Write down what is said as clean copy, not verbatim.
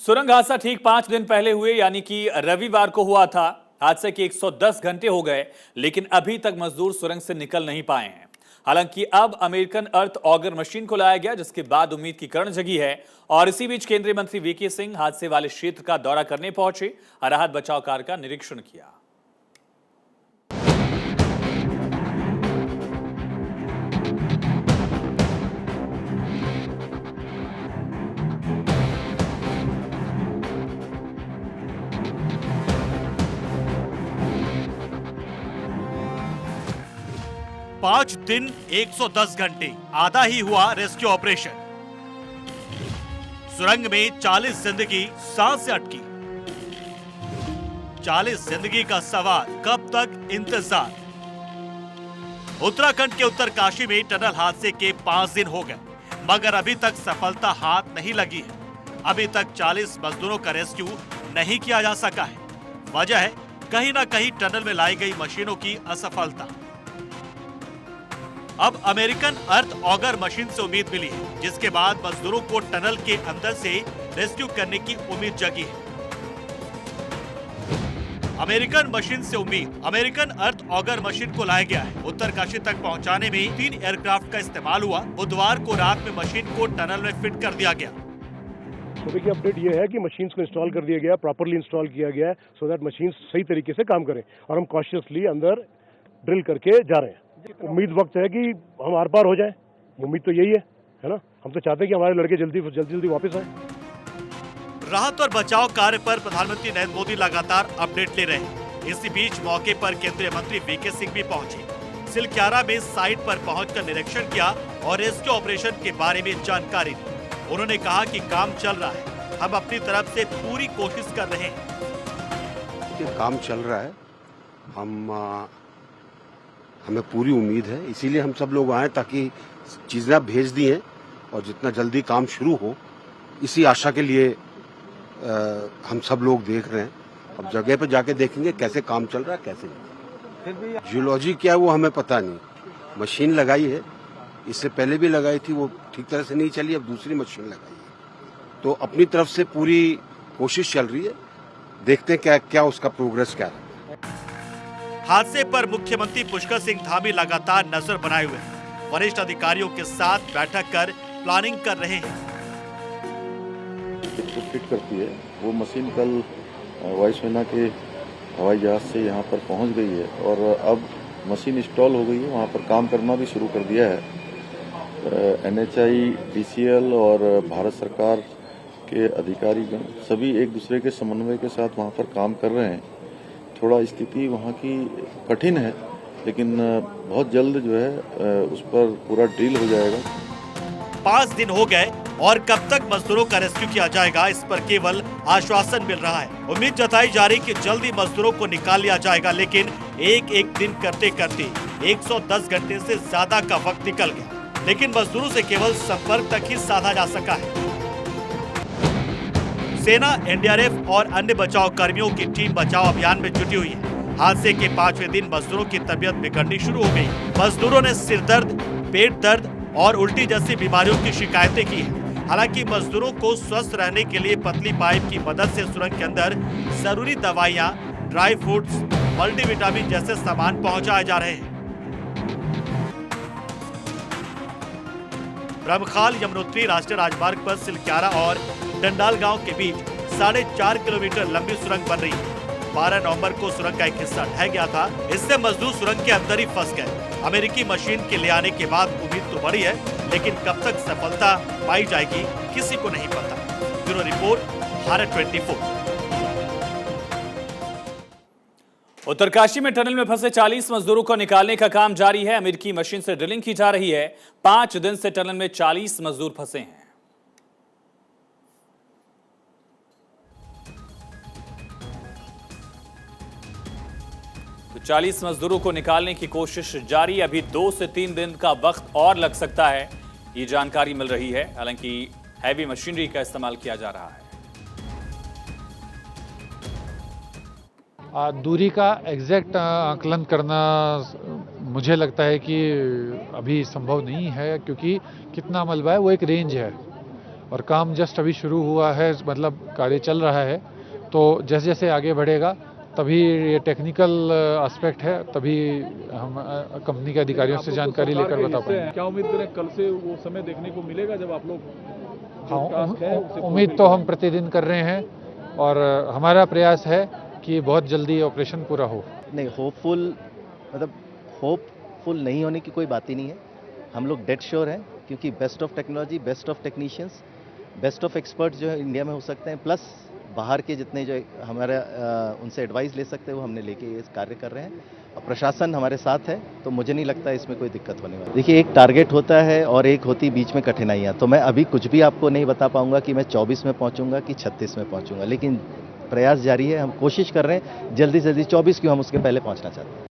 सुरंग हादसा ठीक 5 दिन पहले हुए यानी कि रविवार को हुआ था। हादसे के 110 घंटे हो गए, लेकिन अभी तक मजदूर सुरंग से निकल नहीं पाए हैं। हालांकि अब अमेरिकन अर्थ ऑगर मशीन को लाया गया, जिसके बाद उम्मीद की किरण जगी है। और इसी बीच केंद्रीय मंत्री वीके सिंह हादसे वाले क्षेत्र का दौरा करने पहुंचे और राहत बचाव कार्य का निरीक्षण किया। 5 दिन 110 घंटे, आधा ही हुआ रेस्क्यू ऑपरेशन। सुरंग में 40 जिंदगी सांस से अटकी। 40 जिंदगी का सवाल, कब तक इंतजार। उत्तराखंड के उत्तरकाशी में टनल हादसे के 5 दिन हो गए, मगर अभी तक सफलता हाथ नहीं लगी है। अभी तक 40 मजदूरों का रेस्क्यू नहीं किया जा सका है। वजह है कहीं ना कहीं टनल में लाई गई मशीनों की असफलता। अब अमेरिकन अर्थ ऑगर मशीन से उम्मीद मिली है, जिसके बाद मजदूरों को टनल के अंदर से रेस्क्यू करने की उम्मीद जगी है। अमेरिकन मशीन से उम्मीद, अमेरिकन अर्थ ऑगर मशीन को लाया गया है। उत्तरकाशी तक पहुंचाने में 3 एयरक्राफ्ट का इस्तेमाल हुआ। बुधवार को रात में मशीन को टनल में फिट कर दिया गया। तो देखिए, अपडेट ये है कि मशीन्स को इंस्टॉल कर दिया गया, प्रॉपर्ली इंस्टॉल किया गया है, सो दैट मशीन सही तरीके से काम करें। और हम कॉशियसली अंदर ड्रिल करके जा रहे हैं। उम्मीद वक्त है कि हम आर पार हो जाएं। उम्मीद तो यही है ना। हम तो चाहते हैं कि हमारे लड़के जल्दी वापस आए। राहत और बचाव कार्य पर प्रधानमंत्री नरेंद्र मोदी लगातार अपडेट ले रहे हैं। इसी बीच मौके पर केंद्रीय मंत्री वीके सिंह भी पहुंचे। सिलक्यारा में साइट पर पहुंचकर निरीक्षण किया और रेस्क्यू ऑपरेशन के बारे में जानकारी दी। उन्होंने कहा कि काम चल रहा है, हम अपनी तरफ से पूरी कोशिश कर रहे हैं। काम चल रहा है, हमें पूरी उम्मीद है, इसीलिए हम सब लोग आए ताकि चीजें भेज दी हैं और जितना जल्दी काम शुरू हो, इसी आशा के लिए हम सब लोग देख रहे हैं। अब जगह पे जाके देखेंगे कैसे काम चल रहा है, कैसे नहीं। जियोलॉजी क्या है वो हमें पता नहीं। मशीन लगाई है, इससे पहले भी लगाई थी, वो ठीक तरह से नहीं चली, अब दूसरी मशीन लगाई है। तो अपनी तरफ से पूरी कोशिश चल रही है, देखते हैं क्या उसका प्रोग्रेस क्या है। हादसे पर मुख्यमंत्री पुष्कर सिंह धामी लगातार नजर बनाए हुए हैं। वरिष्ठ अधिकारियों के साथ बैठक कर प्लानिंग कर रहे हैं। जो फिट करती है वो मशीन कल वायुसेना के हवाई जहाज से यहाँ पर पहुँच गई है और अब मशीन इंस्टॉल हो गई है। वहाँ पर काम करना भी शुरू कर दिया है। NHI, DCL और भारत सरकार के अधिकारीगण सभी एक दूसरे के समन्वय के साथ वहाँ पर काम कर रहे हैं। थोड़ा स्थिति वहाँ की कठिन है, लेकिन बहुत जल्द जो है उस पर पूरा ड्रिल हो जाएगा। 5 दिन हो गए और कब तक मजदूरों का रेस्क्यू किया जाएगा, इस पर केवल आश्वासन मिल रहा है। उम्मीद जताई जा रही कि जल्दी मजदूरों को निकाल लिया जाएगा, लेकिन एक दिन करते करते 110 घंटे से ज्यादा का वक्त निकल गया, लेकिन मजदूरों से केवल संपर्क तक ही साधा जा सका है। सेना, NDRF और अन्य बचाव कर्मियों की टीम बचाव अभियान में जुटी हुई है। हादसे के 5वें दिन मजदूरों की तबीयत बिगड़नी शुरू हो गई। मजदूरों ने सिर दर्द, पेट दर्द और उल्टी जैसी बीमारियों की शिकायतें की है। हालांकि मजदूरों को स्वस्थ रहने के लिए पतली पाइप की मदद से सुरंग के अंदर जरूरी दवाइयां, ड्राई फ्रूट्स, मल्टीविटामिन जैसे सामान पहुंचाए जा रहे हैं। ब्रह्मखाल यमुनोत्री राष्ट्रीय राजमार्ग पर सिलक्यारा और डंडाल गांव के बीच 4.5 किलोमीटर लंबी सुरंग बन रही है। 12 नवंबर को सुरंग का एक हिस्सा ढह गया था, इससे मजदूर सुरंग के अंदर ही फंस गए। अमेरिकी मशीन के ले आने के बाद उम्मीद तो बढ़ी है, लेकिन कब तक सफलता पाई जाएगी किसी को नहीं पता। Bureau report, Bharat 24। उत्तरकाशी में टनल में फंसे 40 मजदूरों को निकालने का काम जारी है। अमेरिकी मशीन से ड्रिलिंग की जा रही है। 5 दिन से टनल में 40 मजदूर फंसे हैं। तो 40 मजदूरों को निकालने की कोशिश जारी। अभी 2 से 3 दिन का वक्त और लग सकता है, ये जानकारी मिल रही है। हालांकि हैवी मशीनरी का इस्तेमाल किया जा रहा है। दूरी का एग्जैक्ट आकलन करना मुझे लगता है कि अभी संभव नहीं है, क्योंकि कितना मलबा है वो एक रेंज है। और काम जस्ट अभी शुरू हुआ है, मतलब कार्य चल रहा है। तो जैसे जैसे आगे बढ़ेगा तभी ये टेक्निकल एस्पेक्ट है, तभी हम कंपनी के अधिकारियों से जानकारी लेकर बता पाएंगे। क्या उम्मीद करें कल से वो समय देखने को मिलेगा जब आप लोग हाँ, उम्मीद तो हम प्रतिदिन कर रहे हैं और हमारा प्रयास है कि बहुत जल्दी ऑपरेशन पूरा हो। नहीं, होपफुल मतलब होपफुल नहीं होने की कोई बात ही नहीं है। हम लोग डेड श्योर हैं, क्योंकि best of technology, best of technicians, best of expert जो है इंडिया में हो सकते हैं, प्लस बाहर के जितने जो हमारा उनसे एडवाइस ले सकते हैं वो हमने लेके ये कार्य कर रहे हैं। और प्रशासन हमारे साथ है, तो मुझे नहीं लगता इसमें कोई दिक्कत होने वाली। देखिए, एक टारगेट होता है और एक होती बीच में कठिनाइयाँ। तो मैं अभी कुछ भी आपको नहीं बता पाऊंगा कि मैं 24 में पहुंचूंगा कि 36 में पहुंचूंगा, लेकिन प्रयास जारी है। हम कोशिश कर रहे हैं जल्दी से जल्दी, 24 क्यों, हम उसके पहले पहुंचना चाहते हैं।